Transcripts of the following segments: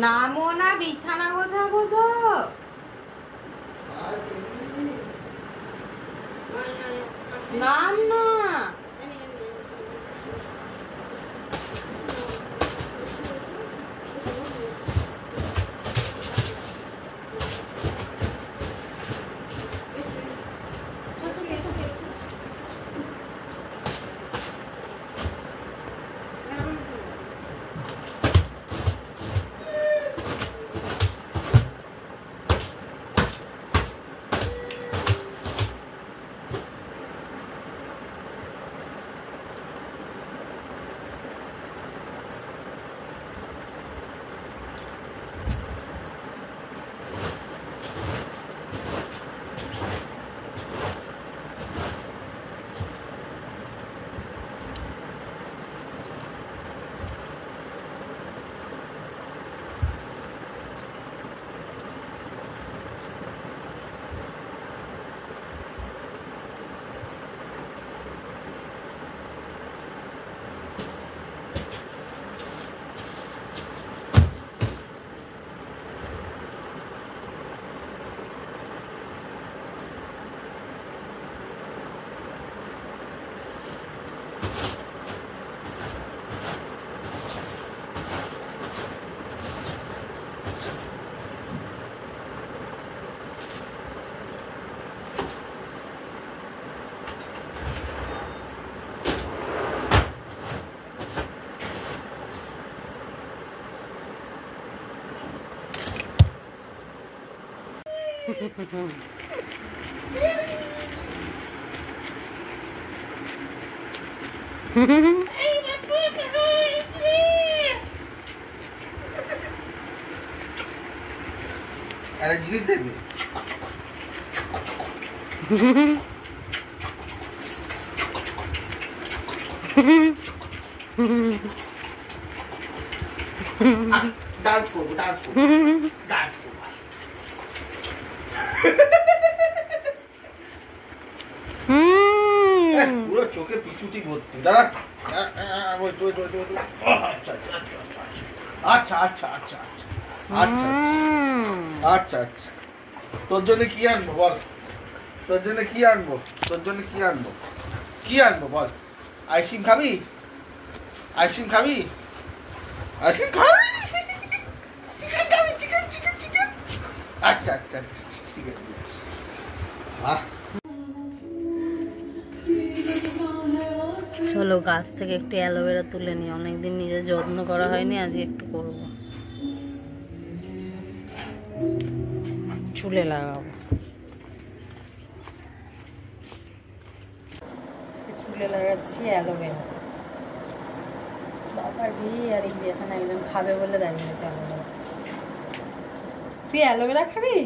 নামো না, বিছানা গোছাবো তো। নাম না। আরে জিনিস দেখবি ডান্স করবো ডান্স করবো ডান্স করবো পুরো চোখে পিছুটি ভর্তি দাদা আচ্ছা আচ্ছা আচ্ছা আচ্ছা আচ্ছা আচ্ছা তোর জন্য কি আনবো বল তোর জন্য কি আনবো তোর জন্য কি আনবো কি আনবো বল আইসক্রিম খাবি আইসক্রিম খাবি আইসক্রিম খাবি চিকেন খাবি চিকেন চিকেন চিকেন আচ্ছা আচ্ছা আচ্ছা ঠিক আছে চলো গাছ থেকে একটু অ্যালোভেরা তুলে নিই, অনেকদিন নিজের যত্ন করা হয়নি, আজকে একটু করব। চুলে লাগাবো, চুলে লাগাচ্ছি অ্যালোভেরা। বাবা রে, আর এই যে এখানে একজন খাবে বলে দাঁড়িয়েছে অ্যালোভেরা। তুই অ্যালোভেরা খাবি?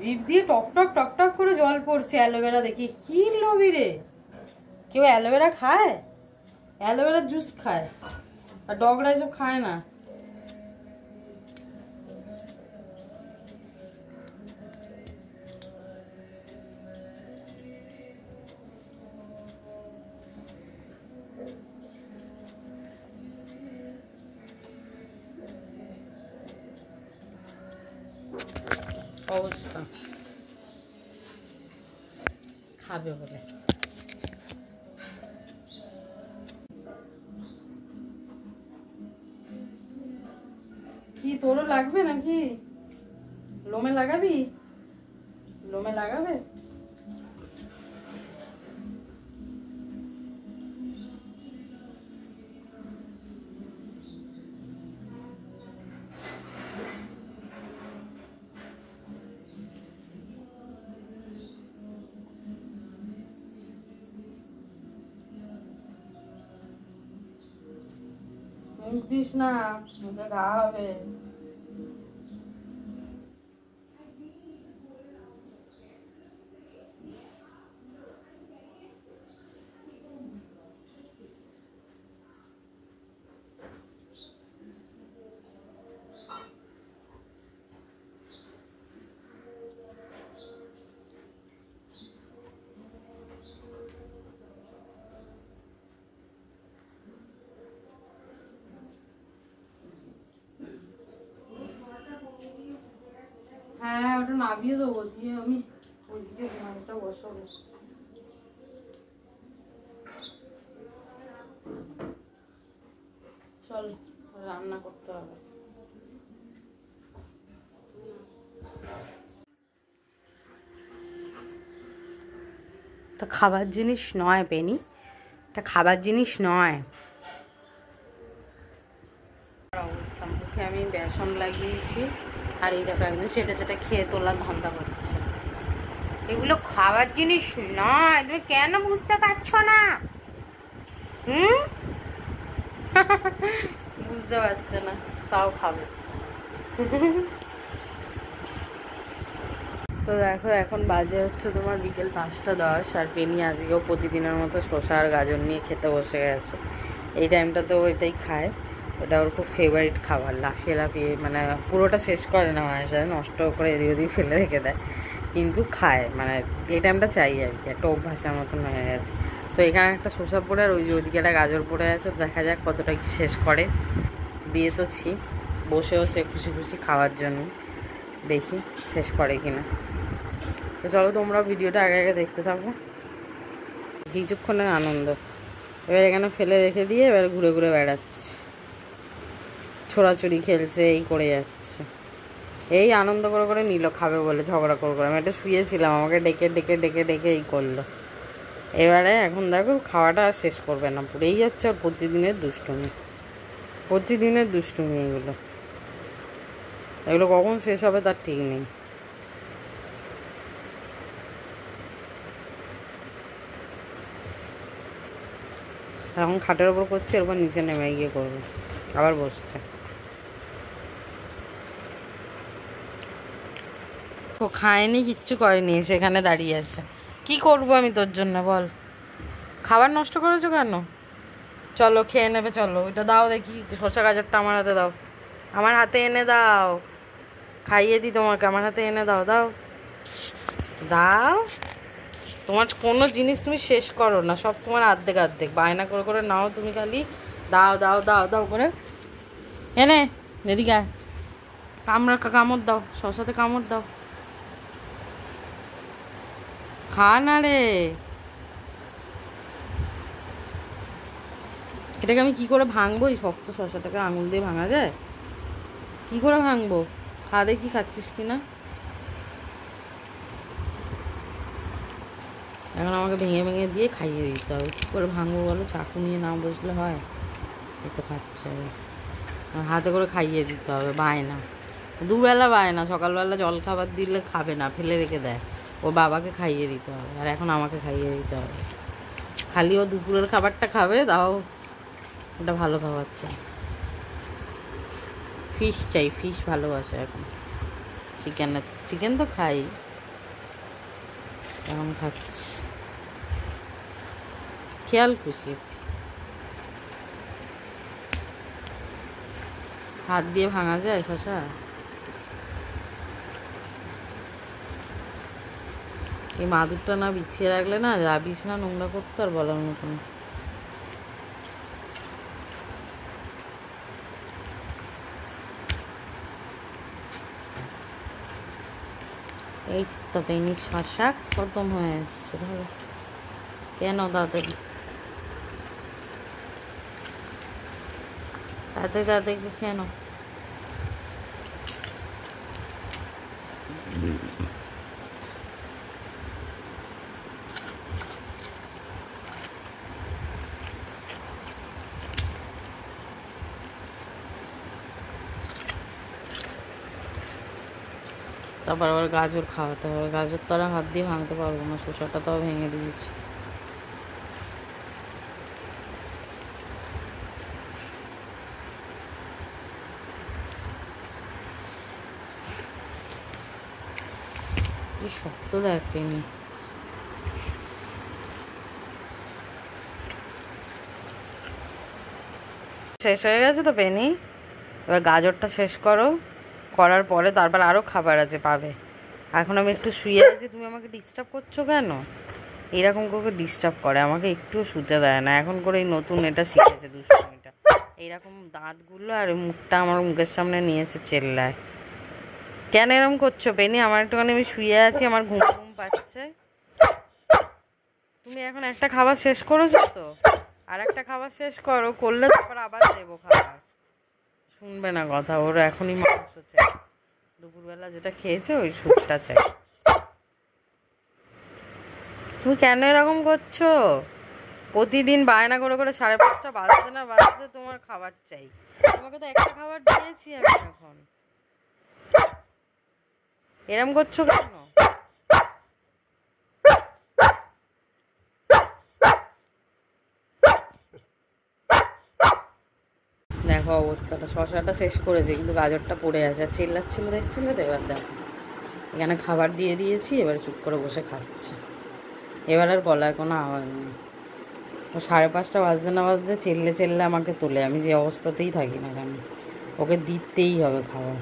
জিভ দিয়ে টক টক টক টক করে জল পড়ছে অ্যালোভেরা দেখি। কি লবি রে, কেউ অ্যালোভেরা খায়? অ্যালোভেরা জুস খায়, আর ডগরা এসব খায় না। অবস্থা খাবে বলে। কি তোরও লাগবে নাকি? লোমে লাগাবি? লোমে লাগাবে? মুখ দিস না, মুখে ঘা হবে। ঢাকাটা নামিয়ে দেবো, দিয়ে আমি ওইদিকে ধানটা বসাবো। চল রান্না করতে হবে। তো খাবার জিনিস নয় পেনি, এটা খাবার জিনিস নয়। অবস্থা, মুখে আমি বেসন লাগিয়েছি আর এই দেখো একদম সেটা যেটা খেয়ে তোলার ধান্দা করছে। এগুলো খাবার জিনিস নয়, তুমি কেন বুঝতে পারছো না? বুঝতে পারছে না, তাও খাবে। তো দেখো এখন বাজে হচ্ছে তোমার বিকেল 5টা 10, আর পেনি আজকেও প্রতিদিনের মতো শসা আর গাজর নিয়ে খেতে বসে গেছে। এই টাইমটা তো এটাই খায়, ওটা ওর খুব ফেভারিট খাবার। লাফিয়ে লাফিয়ে মানে পুরোটা শেষ করে না, মায়ের সাথে নষ্ট করে এদিক ওদিক ফেলে রেখে দেয়, কিন্তু খায়। মানে এই টাইমটা চাই আর কি, একটা অভ্যাসের মতন হয়ে গেছে। তো এখানে একটা শসা পড়ে আর ওইদিকে একটা গাজর পড়ে আছে, দেখা যাক কতটা কি শেষ করে। দিয়ে তো ছি বসেওছে খুশি খুশি খাওয়ার জন্য, দেখি শেষ করে কিনা। তো চলো তোমরা ভিডিওটা আগে আগে দেখতে থাকো, কিছুক্ষণের আনন্দ। এবার এখানে ফেলে রেখে দিয়ে এবার ঘুরে ঘুরে বেড়াচ্ছে, ছোড়াছুড়ি খেলছে, এই করে যাচ্ছে। এই আনন্দ করে করে নিল খাবে বলে, ঝগড়া করে করে। আমি একটা শুয়েছিলাম, আমাকে ডেকে ডেকে ডেকে ডেকে এই করলো। এবারে এখন দেখো খাওয়াটা আর শেষ করবে না, পুরেই যাচ্ছে। আর প্রতিদিনের দুষ্টুমি, প্রতিদিনের দুষ্টুমি এগুলো, এগুলো কখন শেষ হবে তার ঠিক নেই। এখন খাটের ওপর করছে, এরপর নিচে নেমে গিয়ে করবে, আবার বসছে। ও খায়নি, কিচ্ছু করেনি, সেখানে দাঁড়িয়ে আছে। কি করবো আমি তোর জন্য বল? খাবার নষ্ট করেছো কেন? চলো খেয়ে নেবে, চলো। ওইটা দাও দেখি, শসা গাজরটা আমার হাতে দাও, আমার হাতে এনে দাও, খাইয়ে দিই তোমাকে, আমার হাতে এনে দাও, দাও দাও। তোমার কোনো জিনিস তুমি শেষ করো না, সব তোমার অর্ধেক অর্ধেক বায়না করে করে নাও তুমি, খালি দাও দাও দাও দাও করে। এনে এদিকে কামড় দাও, শসাতে কামড় দাও, খা না রে। এটাকে আমি কি করে ভাঙবো? এই শক্ত শসাটাকে আঙুল দিয়ে ভাঙা যায়? কি করে ভাঙবো? খা দেখি খাচ্ছিস কিনা। এখন আমাকে ভেঙে ভেঙে দিয়ে খাইয়ে দিতে হবে। কী করে ভাঙবো বলো? চাকু নিয়ে না বসলে হয়? এই তো খাচ্ছে, হাতে করে খাইয়ে দিতে হবে। বায়না, দুবেলা বায়না। সকালবেলা জল খাবার দিলে খাবে না, ফেলে রেখে দেয়। ও বাবাকে খাইয়ে দিতে হবে, আর এখন আমাকে খাইয়ে দিতে হবে। খালি ও দুপুরের খাবারটা খাবে, তাও ওটা ভালো খাবার চাই। ফিশ চাই, ফিশ ভালোবাসে এখন। চিকেন তো খাই, এখন খাচ্ছি খেয়াল খুশি। হাত দিয়ে ভাঙা যায় শসা? এই মাদুরটা না বিছিয়ে রাখলে না যাবিস না, নোংরা করতে আর বলার মতন। এই তো পেনি শসা খতম হয়ে এসছে। ভালো কেন তাড়াতাড়ি তাড়াতাড়ি তাড়াতাড়ি খেয়ে নাও। তারপর আবার গাজর খাওয়াতে হবে। গাজর তো আর হাত দিয়ে ভাঙতে পারবো না, শসাটা তাও ভেঙে দিয়েছি। কি শক্ত দেখেনি। শেষ হয়ে গেছে তো পেনি, এবার গাজরটা শেষ করো, করার পরে তারপর আরও খাবার আছে পাবে। এখন আমি একটু শুয়ে আছি, তুমি আমাকে ডিস্টার্ব করছো কেন? এইরকম করে ডিস্টার্ব করে, আমাকে একটুও শুতে দেয় না। এখন করে এই নতুন এটা শিখেছে দুষ্টুমিটা, এইরকম দাঁতগুলো আর মুখটা আমার মুখের সামনে নিয়ে এসে চেল্লায়। কেন এরম করছো বেনি? আমার একটুখানি, আমি শুয়ে আছি, আমার ঘুম ঘুম পাচ্ছে। তুমি এখন একটা খাবার শেষ করেছো তো, আর একটা খাবার শেষ করো, করলে তারপর আবার দেবো খাবার। শুনবে না কথা, ওর এখনই মাংস চাই, দুপুরবেলা যেটা খেয়েছে ওই স্যুপটা চাই। তুমি কেন এরকম করছো? প্রতিদিন বায়না করে করে 5:30 বাজতে না বাজতে তোমার খাবার চাই। তোমাকে তো একটা খাবার দিয়েছি আমি, এখন এরম করছো কেন? দেখো অবস্থাটা, শশাটা শেষ করেছে কিন্তু গাজরটা পড়ে আছে, আর চিল্লাচ্ছিল দেখছিলে তো। এবার দেখো এখানে খাবার দিয়ে দিয়েছি, এবার চুপ করে বসে খাচ্ছে। এবার আর গলায় কোনো আওয়াজ নেই। ও 5:30 বাজতে না বাজতে চেল্লে চেল্লে আমাকে তোলে, আমি যে অবস্থাতেই থাকি না কেন, ওকে দিতেই হবে খাবার।